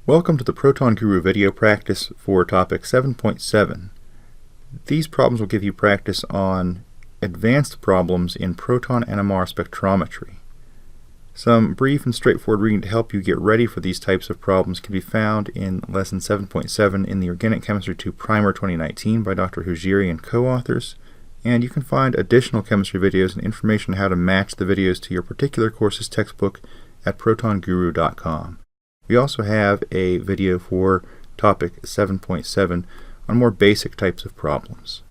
Welcome to the Proton Guru video practice for topic 7.7. These problems will give you practice on advanced problems in Proton NMR spectrometry. Some brief and straightforward reading to help you get ready for these types of problems can be found in lesson 7.7 in the Organic Chemistry 2 Primer 2019 by Dr. Houjeiry and co-authors, and you can find additional chemistry videos and information on how to match the videos to your particular course's textbook at protonguru.com. We also have a video for topic 7.7 on more basic types of problems.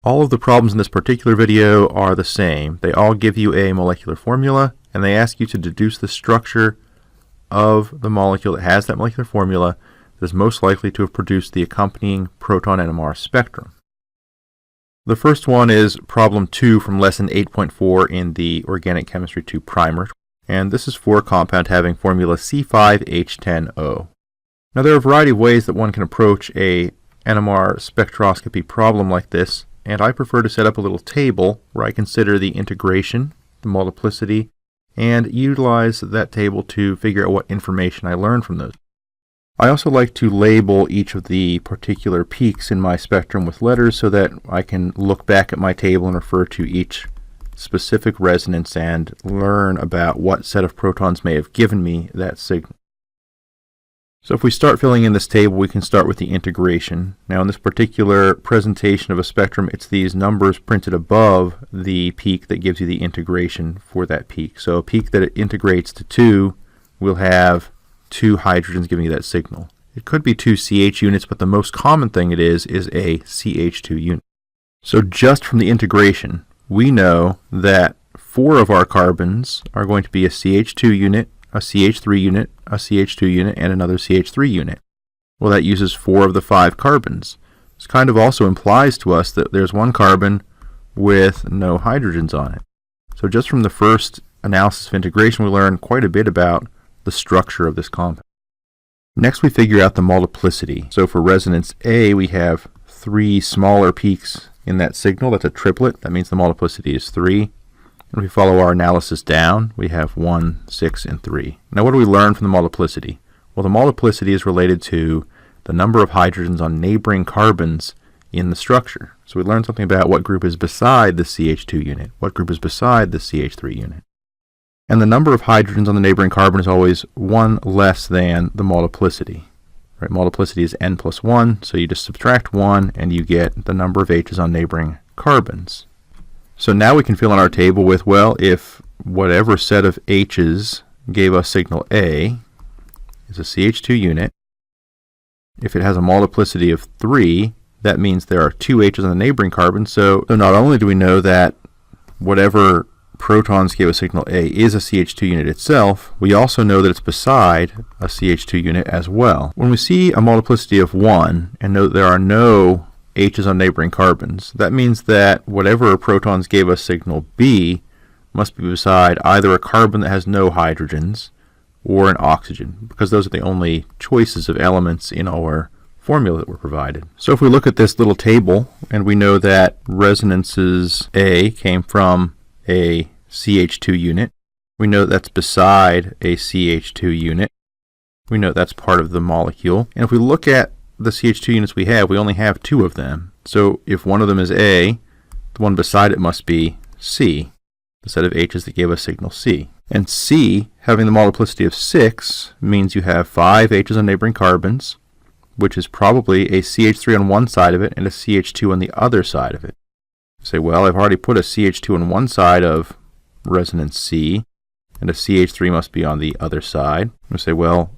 All of the problems in this particular video are the same. They all give you a molecular formula, and they ask you to deduce the structure of the molecule that has that molecular formula that is most likely to have produced the accompanying proton NMR spectrum. The first one is problem 2 from lesson 8.4 in the Organic Chemistry 2 Primer. And this is for a compound having formula C5H10O. Now there are a variety of ways that one can approach a NMR spectroscopy problem like this, and I prefer to set up a little table where I consider the integration, the multiplicity, and utilize that table to figure out what information I learn from those. I also like to label each of the particular peaks in my spectrum with letters so that I can look back at my table and refer to each specific resonance and learn about what set of protons may have given me that signal. So if we start filling in this table, we can start with the integration. Now in this particular presentation of a spectrum, it's these numbers printed above the peak that gives you the integration for that peak. So a peak that it integrates to 2 will have 2 hydrogens giving you that signal. It could be 2 CH units, but the most common thing it is a CH2 unit. So just from the integration, we know that 4 of our carbons are going to be a CH2 unit, a CH3 unit, a CH2 unit, and another CH3 unit. Well, that uses 4 of the 5 carbons. This kind of also implies to us that there's 1 carbon with no hydrogens on it. So just from the first analysis of integration, we learn quite a bit about the structure of this compound. Next, we figure out the multiplicity. So for resonance A, we have 3 smaller peaks in that signal. That's a triplet. That means the multiplicity is 3. And if we follow our analysis down, we have 1, 6, and 3. Now what do we learn from the multiplicity? Well, the multiplicity is related to the number of hydrogens on neighboring carbons in the structure. So we learn something about what group is beside the CH2 unit, what group is beside the CH3 unit. And the number of hydrogens on the neighboring carbon is always 1 less than the multiplicity. Right, multiplicity is n plus 1, so you just subtract 1 and you get the number of H's on neighboring carbons. So now we can fill in our table with, well, if whatever set of H's gave us signal A is a CH2 unit, if it has a multiplicity of 3, that means there are 2 H's on the neighboring carbon. So not only do we know that whatever protons gave a signal A is a CH2 unit itself, we also know that it's beside a CH2 unit as well. When we see a multiplicity of 1 and know that there are no H's on neighboring carbons, that means that whatever protons gave us signal B must be beside either a carbon that has no hydrogens or an oxygen, because those are the only choices of elements in our formula that were provided. So if we look at this little table and we know that resonances A came from a CH2 unit. We know that's beside a CH2 unit. We know that's part of the molecule. And if we look at the CH2 units we have, we only have 2 of them. So if one of them is A, the one beside it must be C, the set of H's that gave us signal C. And C, having the multiplicity of 6, means you have 5 H's on neighboring carbons, which is probably a CH3 on one side of it and a CH2 on the other side of it. Say, well, I've already put a CH2 on one side of resonance C, and a CH3 must be on the other side. We say, well,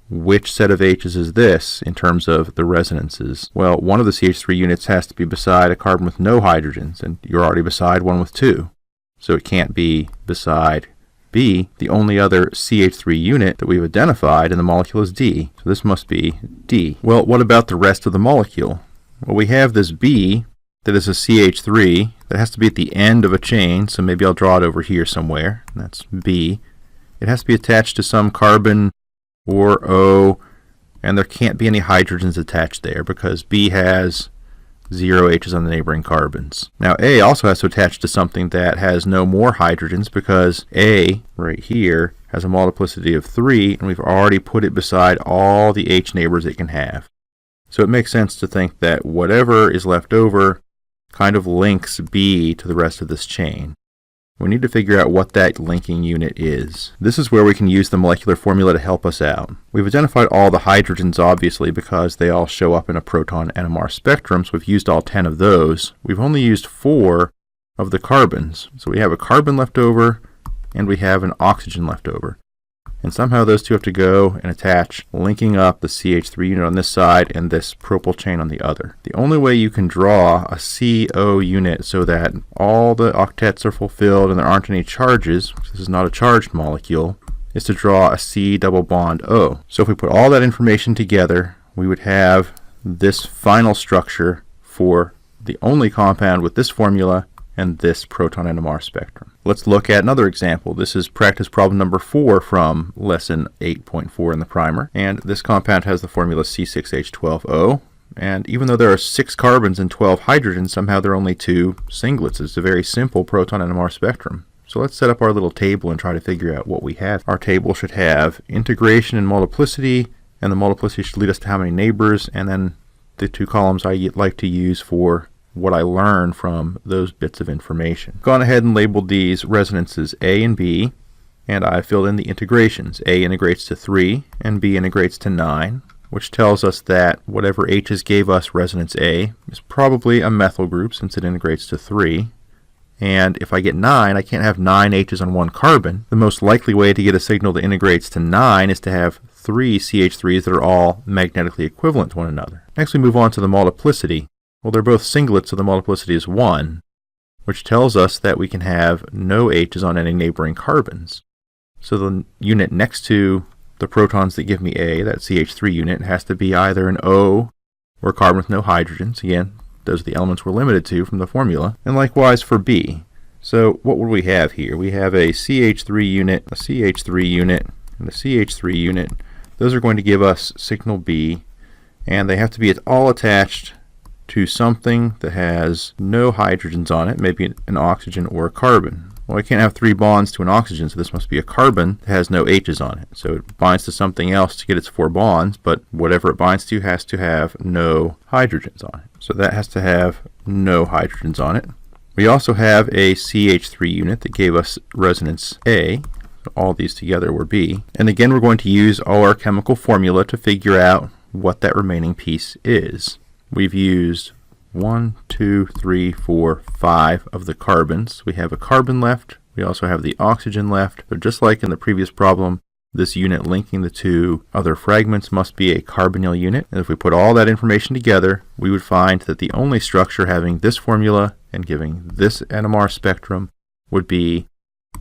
which set of H's is this in terms of the resonances? Well, one of the CH3 units has to be beside a carbon with no hydrogens, and you're already beside one with 2. So it can't be beside B. The only other CH3 unit that we've identified in the molecule is D. So this must be D. Well, what about the rest of the molecule? Well, we have this B that is a CH3 that has to be at the end of a chain, so maybe I'll draw it over here somewhere. That's B. It has to be attached to some carbon or O, and there can't be any hydrogens attached there because B has 0 H's on the neighboring carbons. Now A also has to attach to something that has no more hydrogens because A, right here, has a multiplicity of 3, and we've already put it beside all the H neighbors it can have. So it makes sense to think that whatever is left over kind of links B to the rest of this chain. We need to figure out what that linking unit is. This is where we can use the molecular formula to help us out. We've identified all the hydrogens, obviously, because they all show up in a proton NMR spectrum, so we've used all 10 of those. We've only used 4 of the carbons. So we have a carbon left over, and we have an oxygen left over. And somehow those two have to go and attach, linking up the CH3 unit on this side and this propyl chain on the other. The only way you can draw a CO unit so that all the octets are fulfilled and there aren't any charges, because this is not a charged molecule, is to draw a C double bond O. So if we put all that information together, we would have this final structure for the only compound with this formula and this proton NMR spectrum. Let's look at another example. This is practice problem number 4 from lesson 8.4 in the primer. And this compound has the formula C6H12O. And even though there are 6 carbons and 12 hydrogens, somehow there are only 2 singlets. It's a very simple proton NMR spectrum. So let's set up our little table and try to figure out what we have. Our table should have integration and multiplicity, and the multiplicity should lead us to how many neighbors, and then the 2 columns I like to use for what I learn from those bits of information. Gone ahead and labeled these resonances A and B, and I filled in the integrations. A integrates to 3 and B integrates to 9, which tells us that whatever H's gave us resonance A is probably a methyl group since it integrates to 3. And if I get 9, I can't have 9 H's on one carbon. The most likely way to get a signal that integrates to 9 is to have 3 CH3s that are all magnetically equivalent to one another. Next we move on to the multiplicity. Well, they're both singlets, so the multiplicity is 1, which tells us that we can have no H's on any neighboring carbons. So the unit next to the protons that give me A, that CH3 unit, has to be either an O or a carbon with no hydrogens. Again, those are the elements we're limited to from the formula. And likewise for B. So what would we have here? We have a CH3 unit, a CH3 unit, and a CH3 unit. Those are going to give us signal B, and they have to be all attached to something that has no hydrogens on it, maybe an oxygen or a carbon. Well, I can't have 3 bonds to an oxygen, so this must be a carbon that has no H's on it. So it binds to something else to get its 4 bonds, but whatever it binds to has to have no hydrogens on it. So that has to have no hydrogens on it. We also have a CH3 unit that gave us resonance A. So all these together were B. And again, we're going to use our chemical formula to figure out what that remaining piece is. We've used 1, 2, 3, 4, 5 of the carbons. We have a carbon left. We also have the oxygen left. But just like in the previous problem, this unit linking the 2 other fragments must be a carbonyl unit. And if we put all that information together, we would find that the only structure having this formula and giving this NMR spectrum would be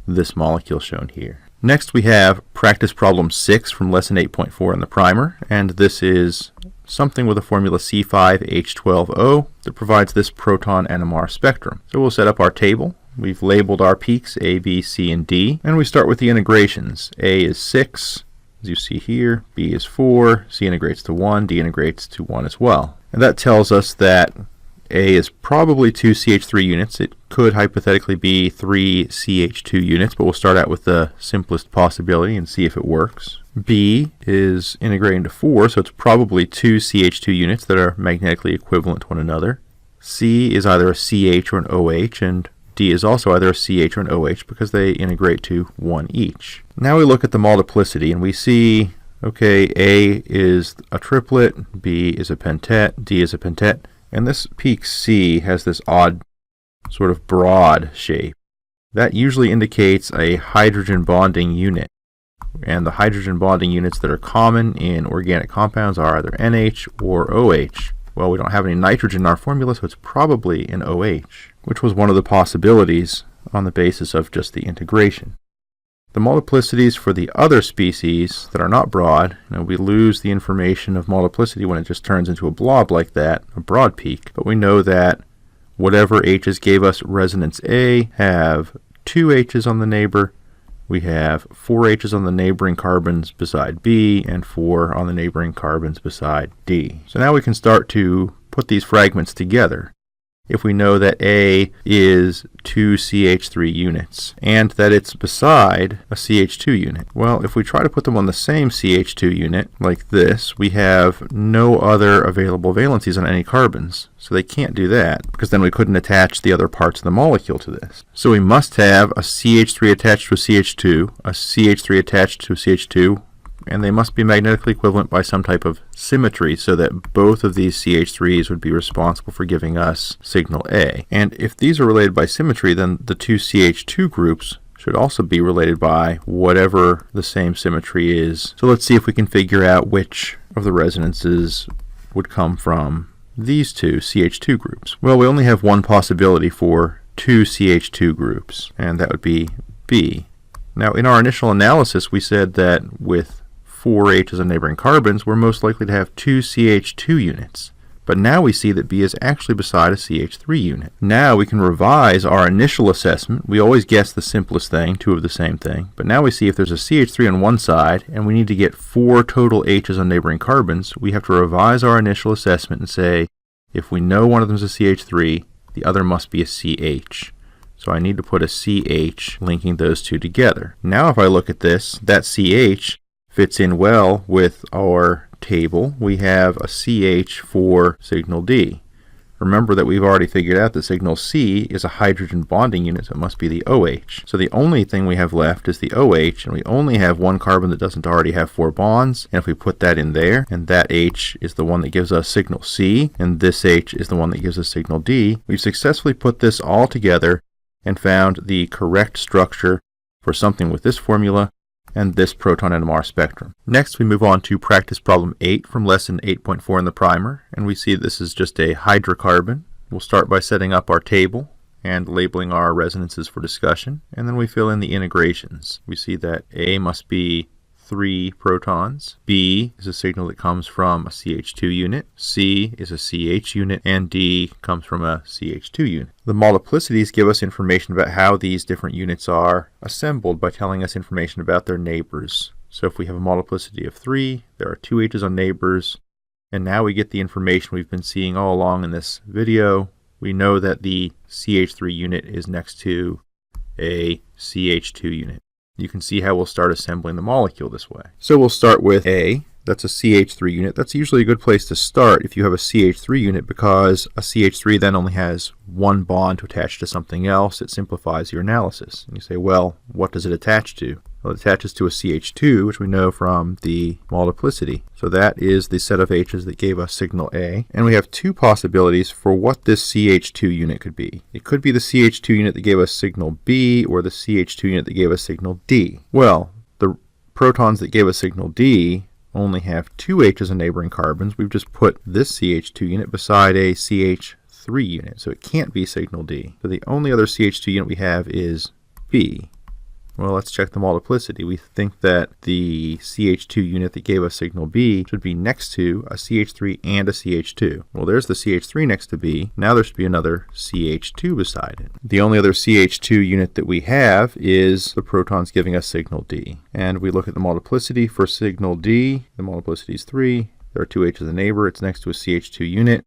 this molecule shown here. Next we have practice problem 6 from lesson 8.4 in the primer, and this is something with a formula C5H12O that provides this proton NMR spectrum. So we'll set up our table. We've labeled our peaks A, B, C, and D, and we start with the integrations. A is 6, as you see here, B is 4, C integrates to 1, D integrates to 1 as well. And that tells us that A is probably 2 CH3 units. It could hypothetically be 3 CH2 units, but we'll start out with the simplest possibility and see if it works. B is integrating to 4, so it's probably 2 CH2 units that are magnetically equivalent to one another. C is either a CH or an OH, and D is also either a CH or an OH because they integrate to 1 each. Now we look at the multiplicity and we see, okay, A is a triplet, B is a pentet, D is a pentet, and this peak C has this odd sort of broad shape. That usually indicates a hydrogen bonding unit. And the hydrogen bonding units that are common in organic compounds are either NH or OH. Well, we don't have any nitrogen in our formula, so it's probably an OH, which was one of the possibilities on the basis of just the integration. The multiplicities for the other species that are not broad, we lose the information of multiplicity when it just turns into a blob like that, a broad peak, but we know that whatever H's gave us resonance A have 2 H's on the neighbor. We have 4 H's on the neighboring carbons beside B and 4 on the neighboring carbons beside D. So now we can start to put these fragments together. if we know that A is 2 CH3 units and that it's beside a CH2 unit? Well, if we try to put them on the same CH2 unit like this, we have no other available valencies on any carbons. So they can't do that, because then we couldn't attach the other parts of the molecule to this. So we must have a CH3 attached to a CH2, a CH3 attached to a CH2, and they must be magnetically equivalent by some type of symmetry so that both of these CH3s would be responsible for giving us signal A. And if these are related by symmetry, then the two CH2 groups should also be related by whatever the same symmetry is. So let's see if we can figure out which of the resonances would come from these two CH2 groups. Well, we only have one possibility for two CH2 groups, and that would be B. Now, in our initial analysis, we said that with 4 H's on neighboring carbons, we're most likely to have two CH2 units. But now we see that B is actually beside a CH3 unit. Now we can revise our initial assessment. We always guess the simplest thing, two of the same thing. But now we see if there's a CH3 on one side and we need to get 4 total H's on neighboring carbons, we have to revise our initial assessment and say, if we know one of them is a CH3, the other must be a CH. So I need to put a CH linking those two together. Now if I look at this, that CH fits in well with our table. We have a CH for signal D. Remember that we've already figured out that signal C is a hydrogen bonding unit, so it must be the OH. So the only thing we have left is the OH, and we only have one carbon that doesn't already have 4 bonds. And if we put that in there, and that H is the one that gives us signal C, and this H is the one that gives us signal D, we've successfully put this all together and found the correct structure for something with this formula and this proton NMR spectrum. Next, we move on to practice problem 8 from lesson 8.4 in the primer, and we see this is just a hydrocarbon. We'll start by setting up our table and labeling our resonances for discussion, and then we fill in the integrations. We see that A must be 3 protons, B is a signal that comes from a CH2 unit, C is a CH unit, and D comes from a CH2 unit. The multiplicities give us information about how these different units are assembled by telling us information about their neighbors. So if we have a multiplicity of 3, there are 2 H's on neighbors, and now we get the information we've been seeing all along in this video. We know that the CH3 unit is next to a CH2 unit. You can see how we'll start assembling the molecule this way. So we'll start with A. That's a CH3 unit. That's usually a good place to start if you have a CH3 unit, because a CH3 then only has one bond to attach to something else. It simplifies your analysis. And you say, well, what does it attach to? Well, it attaches to a CH2, which we know from the multiplicity. So that is the set of H's that gave us signal A. And we have 2 possibilities for what this CH2 unit could be. It could be the CH2 unit that gave us signal B, or the CH2 unit that gave us signal D. Well, the protons that gave us signal D only have 2 H's on neighboring carbons. We've just put this CH2 unit beside a CH3 unit, so it can't be signal D. So the only other CH2 unit we have is B. Well, let's check the multiplicity. We think that the CH2 unit that gave us signal B should be next to a CH3 and a CH2. Well, there's the CH3 next to B. Now there should be another CH2 beside it. The only other CH2 unit that we have is the protons giving us signal D. And we look at the multiplicity for signal D. The multiplicity is 3. There are 2 H's in the neighbor. It's next to a CH2 unit.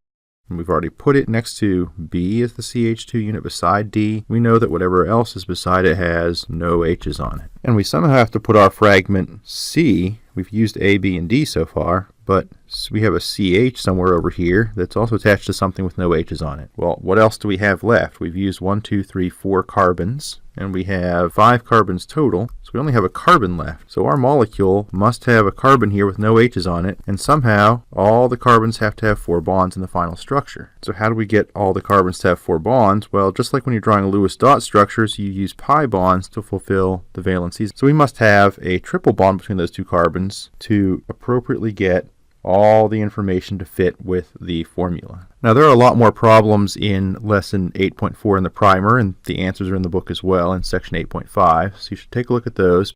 And we've already put it next to B as the CH2 unit beside D. We know that whatever else is beside it has no H's on it. And we somehow have to put our fragment C. We've used A, B, and D so far, but we have a CH somewhere over here that's also attached to something with no H's on it. Well, what else do we have left? We've used 1, 2, 3, 4 carbons, and we have 5 carbons total, so we only have a carbon left. So our molecule must have a carbon here with no H's on it, and somehow all the carbons have to have 4 bonds in the final structure. So how do we get all the carbons to have 4 bonds? Well, just like when you're drawing Lewis dot structures, you use pi bonds to fulfill the valencies. So we must have a triple bond between those 2 carbons to appropriately get all the information to fit with the formula. Now, there are a lot more problems in lesson 8.4 in the primer, and the answers are in the book as well in section 8.5, so you should take a look at those.